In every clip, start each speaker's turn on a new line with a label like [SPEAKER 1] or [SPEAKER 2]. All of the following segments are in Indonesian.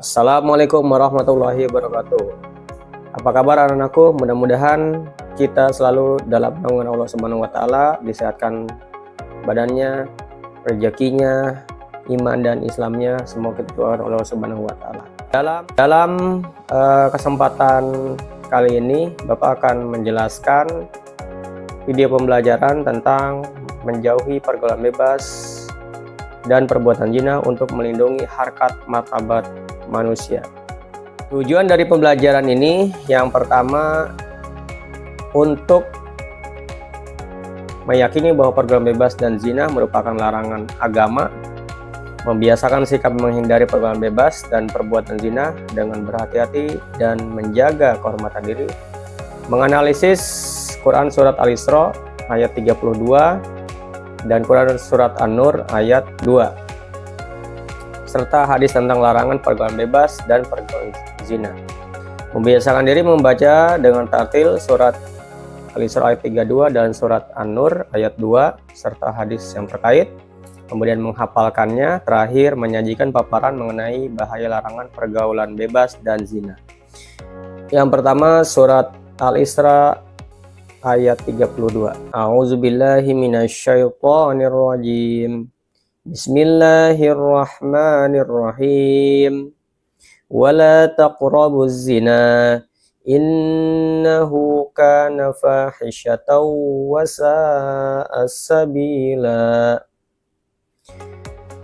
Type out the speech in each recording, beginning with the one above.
[SPEAKER 1] Assalamualaikum warahmatullahi wabarakatuh. Apa kabar anak-anakku? Mudah-mudahan kita selalu dalam naungan Allah Subhanahu wa taala, disehatkan badannya, rezekinya, iman dan Islamnya, semoga kita doakan Allah Subhanahu wa taala. Dalam kesempatan kali ini Bapak akan menjelaskan video pembelajaran tentang menjauhi pergaulan bebas dan perbuatan zina untuk melindungi harkat martabat manusia. Tujuan dari pembelajaran ini yang pertama untuk meyakini bahwa pergaulan bebas dan zina merupakan larangan agama, membiasakan sikap menghindari pergaulan bebas dan perbuatan zina dengan berhati-hati dan menjaga kehormatan diri, menganalisis Quran Surat Al-Isra ayat 32 dan Quran Surat An-Nur ayat 2 serta hadis tentang larangan pergaulan bebas dan pergaulan zina. Membiasakan diri membaca dengan tartil surat Al-Isra ayat 32 dan surat An-Nur ayat 2 serta hadis yang terkait, kemudian menghafalkannya, terakhir menyajikan paparan mengenai bahaya larangan pergaulan bebas dan zina. Yang pertama surat Al-Isra ayat 32. A'udzubillahi minasyaitonirrajim. Bismillahirrahmanirrahim. Wala taqrabuz zina innahu kana fahishatan wa sa'a sabila.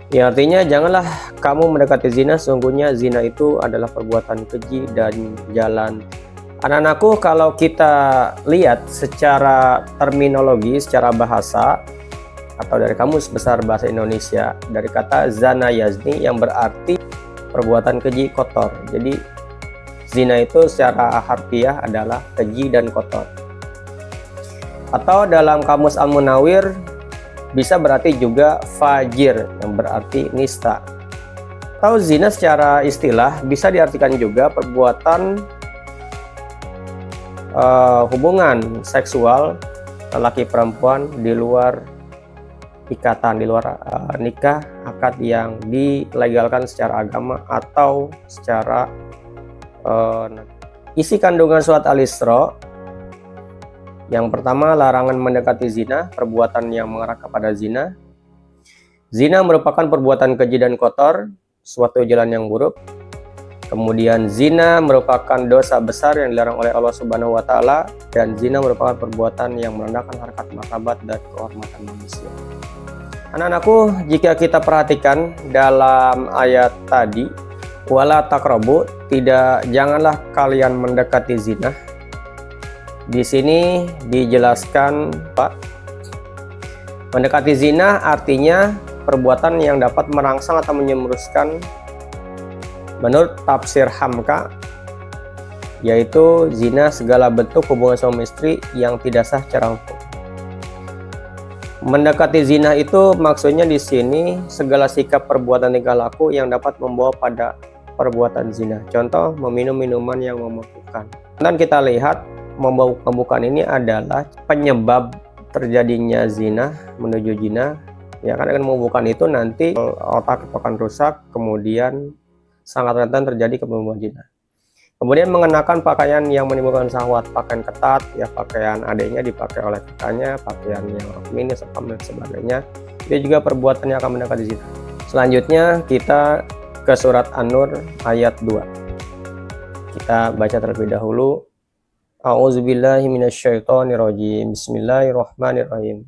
[SPEAKER 1] Ya, artinya janganlah kamu mendekati zina, sungguhnya zina itu adalah perbuatan keji dan jalan. Anak-anakku, kalau kita lihat secara terminologi, secara bahasa atau dari Kamus Besar Bahasa Indonesia, dari kata zana yazni yang berarti perbuatan keji, kotor. Jadi zina itu secara harfiah adalah keji dan kotor. Atau dalam Kamus Al-Munawwir bisa berarti juga fajir yang berarti nista. Atau zina secara istilah bisa diartikan juga perbuatan hubungan seksual laki perempuan di luar ikatan, di luar nikah, akad yang dilegalkan secara agama atau secara isi kandungan surat Al-Isra. Yang pertama, larangan mendekati zina, perbuatan yang mengarah kepada zina. Zina merupakan perbuatan keji dan kotor, suatu jalan yang buruk. Kemudian zina merupakan dosa besar yang dilarang oleh Allah Subhanahu wa taala, dan zina merupakan perbuatan yang merendahkan harkat martabat dan kehormatan manusia. Anak-anakku, jika kita perhatikan dalam ayat tadi, wala taqrabu, janganlah kalian mendekati zina. Di sini dijelaskan, Pak, mendekati zina artinya perbuatan yang dapat merangsang atau menyemeruskan menurut tafsir Hamka, yaitu zina segala bentuk hubungan suami istri yang tidak sah secara hukum. Mendekati zina itu maksudnya di sini segala sikap perbuatan tingkah laku yang dapat membawa pada perbuatan zina. Contoh, meminum minuman yang memabukkan. Dan kita lihat memabukkan ini adalah penyebab terjadinya zina menuju zina. Ya, karena dengan memabukkan itu nanti otak akan rusak, kemudian sangat rentan terjadi pembunuhan zina. Kemudian mengenakan pakaian yang menimbulkan syahwat, pakaian ketat, ya pakaian adiknya dipakai oleh kakaknya, pakaian yang rok mini, serta dan sebagainya. Itu juga perbuatan yang akan mendekati zina. Selanjutnya kita ke surat An-Nur ayat 2. Kita baca terlebih dahulu. A'udzubillahi minasyaitonirrajim. Bismillahirrahmanirrahim.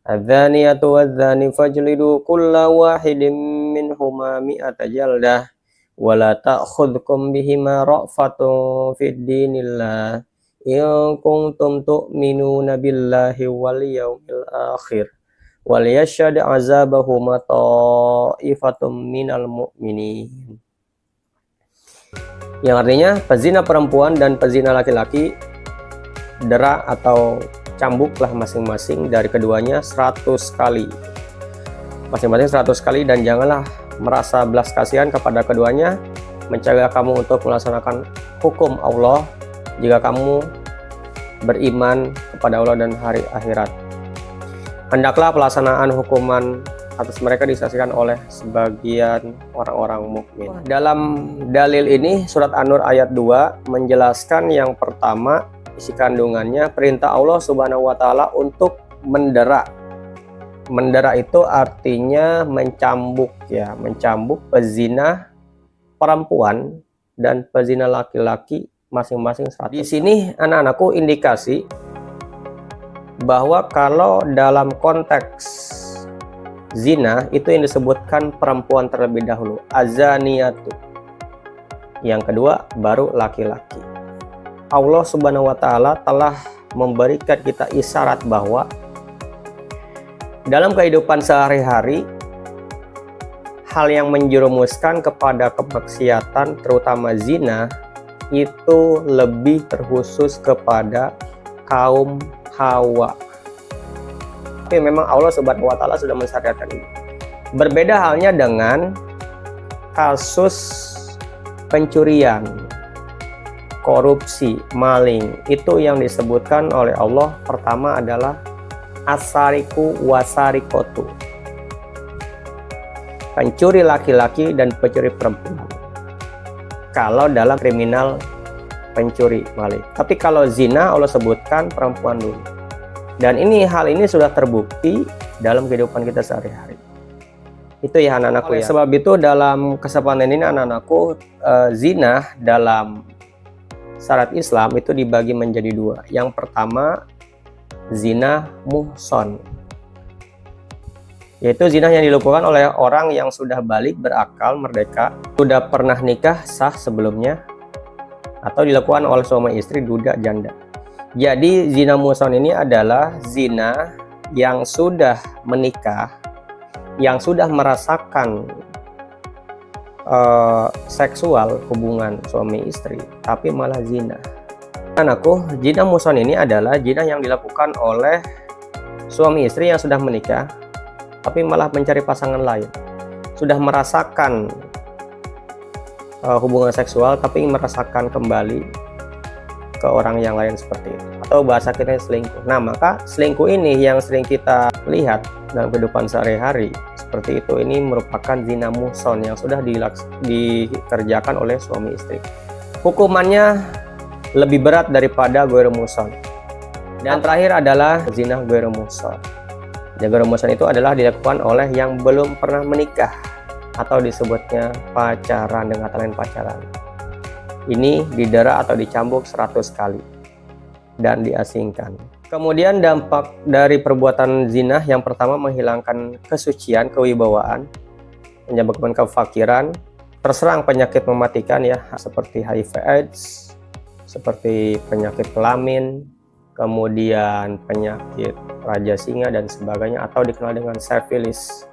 [SPEAKER 1] Adz-dzaniyatu wadz-dzani fajlidu kulla wahidin minhuma mi'ata jaldah wala ta'khudhukum bihima ra'fatun fid dinillah in kuntum tu'minuna billahi wal yawmil akhir wal yashhad 'azabahuma ta'ifatum minal mu'minin. Yang artinya pezina perempuan dan pezina laki-laki dera atau cambuklah masing-masing dari keduanya 100 kali. Masing-masing 100 kali, dan janganlah merasa belas kasihan kepada keduanya, mencegah kamu untuk melaksanakan hukum Allah jika kamu beriman kepada Allah dan hari akhirat. Hendaklah pelaksanaan hukuman atas mereka disaksikan oleh sebagian orang-orang mukmin. Dalam dalil ini surat An-Nur ayat 2 menjelaskan yang pertama isi kandungannya perintah Allah Subhanahu wa taala untuk mendera. Mendera itu artinya mencambuk ya, mencambuk pezina perempuan dan pezina laki-laki masing-masing 100. Di sini anak-anakku indikasi bahwa kalau dalam konteks zina itu yang disebutkan perempuan terlebih dahulu, azaniyatu. Yang kedua baru laki-laki. Allah Subhanahu wa taala telah memberikan kita isyarat bahwa dalam kehidupan sehari-hari hal yang menjerumuskan kepada kemaksiatan terutama zina itu lebih terkhusus kepada kaum Hawa. Tapi memang Allah Subhanahu wa taala sudah mensyariatkan ini. Berbeda halnya dengan kasus pencurian, korupsi, maling. Itu yang disebutkan oleh Allah pertama adalah asariku wasarikotu. Pencuri laki-laki dan pencuri perempuan. Kalau dalam kriminal pencuri maling. Tapi kalau zina Allah sebutkan perempuan dulu. Dan hal ini sudah terbukti dalam kehidupan kita sehari-hari. Itu ya anak-anakku ya. Sebab itu dalam kesempatan ini anak-anakku zina dalam syariat Islam itu dibagi menjadi dua. Yang pertama zina muhson. Yaitu zina yang dilakukan oleh orang yang sudah balik, berakal, merdeka, sudah pernah nikah sah sebelumnya, atau dilakukan oleh suami istri duda janda. Jadi zina muhson ini adalah zina yang sudah menikah, yang sudah merasakan seksual hubungan suami istri, tapi malah zina. Anakku, zina muhson ini adalah zina yang dilakukan oleh suami istri yang sudah menikah, tapi malah mencari pasangan lain. Sudah merasakan hubungan seksual, tapi merasakan kembali ke orang yang lain seperti itu. Atau bahasa kita selingkuh. Nah, maka selingkuh ini yang sering kita lihat dalam kehidupan sehari-hari seperti itu, ini merupakan zina muhson yang sudah dikerjakan oleh suami istri. Hukumannya lebih berat daripada ghairu muhson. Dan terakhir adalah zina ghairu muhson. Ghairu muhson itu adalah dilakukan oleh yang belum pernah menikah, atau disebutnya pacaran, dengan kata lain pacaran. Ini didera atau dicambuk 100 kali dan diasingkan. Kemudian dampak dari perbuatan zina yang pertama menghilangkan kesucian, kewibawaan, menyebabkan kefakiran, terserang penyakit mematikan ya, seperti HIV/AIDS, seperti penyakit kelamin, kemudian penyakit raja singa dan sebagainya, atau dikenal dengan sifilis.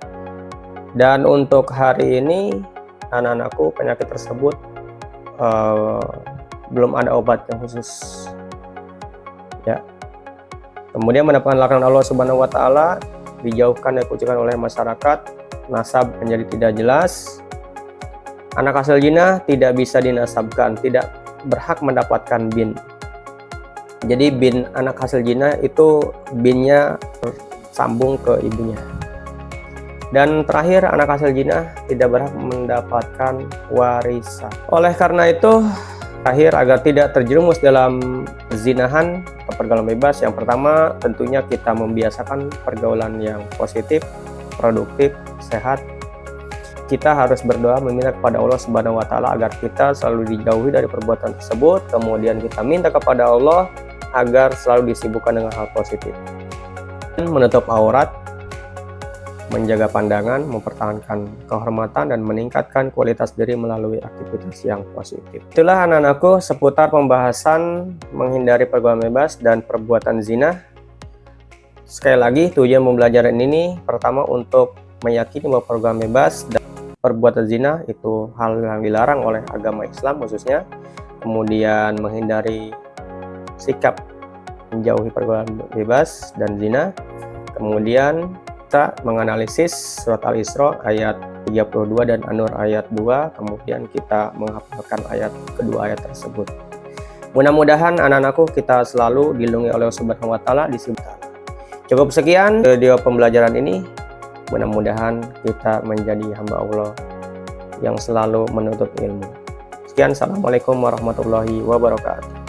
[SPEAKER 1] Dan untuk hari ini anak-anakku, penyakit tersebut belum ada obat yang khusus ya. Kemudian mendapatkan larangan Allah Subhanahu wa taala, dijauhkan dan dikucilkan oleh masyarakat, nasab menjadi tidak jelas, anak hasil zina tidak bisa dinasabkan, tidak berhak mendapatkan bin. Jadi bin anak hasil zina itu binnya sambung ke ibunya. Dan terakhir, anak hasil zina tidak berhak mendapatkan warisan. Oleh karena itu, terakhir agar tidak terjerumus dalam zinahan atau pergaulan bebas, yang pertama tentunya kita membiasakan pergaulan yang positif, produktif, sehat. Kita harus berdoa meminta kepada Allah Subhanahu wa taala agar kita selalu dijauhi dari perbuatan tersebut. Kemudian kita minta kepada Allah agar selalu disibukkan dengan hal positif. Menutup aurat, menjaga pandangan, mempertahankan kehormatan, dan meningkatkan kualitas diri melalui aktivitas yang positif. Itulah anak-anakku seputar pembahasan menghindari pergaulan bebas dan perbuatan zina. Sekali lagi, tujuan pembelajaran ini pertama untuk meyakini bahwa pergaulan bebas dan perbuatan zina itu hal yang dilarang oleh agama Islam khususnya. Kemudian menghindari sikap menjauhi pergaulan bebas dan zina. Kemudian kita menganalisis surat Al-Isra ayat 32 dan An-Nur ayat 2, kemudian kita menghafalkan kedua ayat tersebut. Mudah-mudahan anak-anakku kita selalu dilindungi oleh Allah Subhanahu wa taala di sini. Cukup sekian video pembelajaran ini. Mudah-mudahan kita menjadi hamba Allah yang selalu menuntut ilmu. Sekian, assalamualaikum warahmatullahi wabarakatuh.